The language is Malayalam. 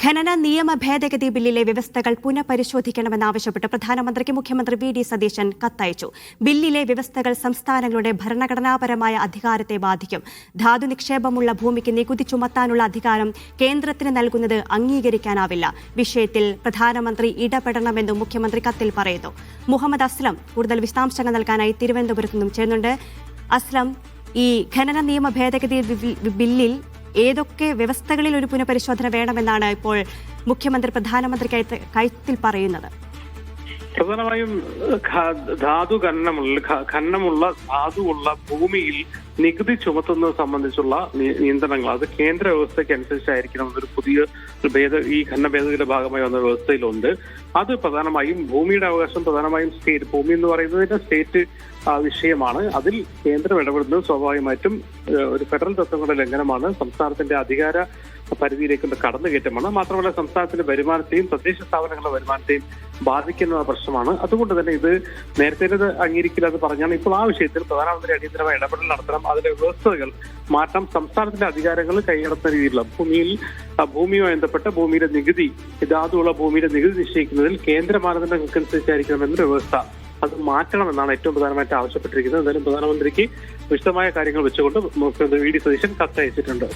ഖനന നിയമ ഭേദഗതി ബില്ലിലെ വ്യവസ്ഥകൾ പുനഃപരിശോധിക്കണമെന്നാവശ്യപ്പെട്ട് പ്രധാനമന്ത്രിക്ക് മുഖ്യമന്ത്രി വി.ഡി. സതീശൻ കത്തയച്ചു. ബില്ലിലെ വ്യവസ്ഥകൾ സംസ്ഥാനങ്ങളുടെ ഭരണഘടനാപരമായ അധികാരത്തെ ബാധിക്കും. ധാതു നിക്ഷേപമുള്ള ഭൂമിക്ക് നികുതി ചുമത്താനുള്ള അധികാരം കേന്ദ്രത്തിന് നൽകുന്നത് അംഗീകരിക്കാനാവില്ല. വിഷയത്തിൽ പ്രധാനമന്ത്രി ഇടപെടണമെന്നും മുഖ്യമന്ത്രി കത്തിൽ പറയുന്നു. മുഹമ്മദ് അസ്ലം കൂടുതൽ വിശദാംശങ്ങൾ നൽകാനായി തിരുവനന്തപുരത്ത് നിന്നും ചേരുന്നുണ്ട്. അസ്ലം, ഈ ഖനന നിയമ ഭേദഗതി ബില്ലിൽ ഏതൊക്കെ വ്യവസ്ഥകളിൽ ഒരു പുനഃപരിശോധന വേണമെന്നാണ് ഇപ്പോൾ മുഖ്യമന്ത്രി പ്രധാനമന്ത്രിക്ക് കത്തിൽ പറയുന്നത്? പ്രധാനമായും ഖനനമുള്ള ധാതുവുള്ള ഭൂമിയിൽ നികുതി ചുമത്തുന്നത് സംബന്ധിച്ചുള്ള നിയന്ത്രണങ്ങൾ അത് കേന്ദ്ര വ്യവസ്ഥയ്ക്ക് അനുസരിച്ചായിരിക്കണം. അതൊരു പുതിയ ഈ ഖനന ഭേദഗതിയുടെ ഭാഗമായി വന്ന വ്യവസ്ഥയിലുണ്ട്. അത് പ്രധാനമായും ഭൂമിയുടെ അവകാശം പ്രധാനമായും സ്റ്റേറ്റ് ഭൂമി എന്ന് പറയുന്നതിന്റെ സ്റ്റേറ്റ് വിഷയമാണ്. അതിൽ കേന്ദ്രം ഇടപെടുന്നത് സ്വാഭാവികമായിട്ടും ഒരു ഫെഡറൽ തത്വങ്ങളുടെ ലംഘനമാണ്. സംസ്ഥാനത്തിന്റെ അധികാര പരിധിയിലേക്കുള്ള കടന്നുകയറ്റമാണ്. മാത്രമല്ല സംസ്ഥാനത്തിന്റെ വരുമാനത്തെയും തദ്ദേശ സ്ഥാപനങ്ങളുടെ വരുമാനത്തെയും ബാധിക്കുന്ന പ്രശ്നമാണ്. അതുകൊണ്ട് തന്നെ ഇത് നേരത്തെ അംഗീകരിക്കില്ല എന്ന് പറഞ്ഞാൽ ഇപ്പോൾ ആ വിഷയത്തിൽ പ്രധാനമന്ത്രി അടിയന്തരമായ ഇടപെടൽ നടത്തണം. അതിലെ വ്യവസ്ഥകൾ മാറ്റം. സംസ്ഥാനത്തിന്റെ അധികാരങ്ങൾ കൈയടക്കുന്ന രീതിയിലുള്ള ഭൂമിയുമായി ബന്ധപ്പെട്ട ഭൂമിയുടെ നികുതി ധാതുള്ള ഭൂമിയുടെ നികുതി നിശ്ചയിക്കുന്നതിൽ കേന്ദ്ര മാനദണ്ഡങ്ങൾക്കനുസരിച്ചായിരിക്കണമെന്നൊരു വ്യവസ്ഥ അത് മാറ്റണമെന്നാണ് ഏറ്റവും പ്രധാനമായിട്ട് ആവശ്യപ്പെട്ടിരിക്കുന്നത്. എന്തായാലും പ്രധാനമന്ത്രിക്ക് വിശദമായ കാര്യങ്ങൾ വെച്ചുകൊണ്ട് മുഖ്യമന്ത്രി വി.ഡി. സതീശൻ കത്തയച്ചിട്ടുണ്ട്.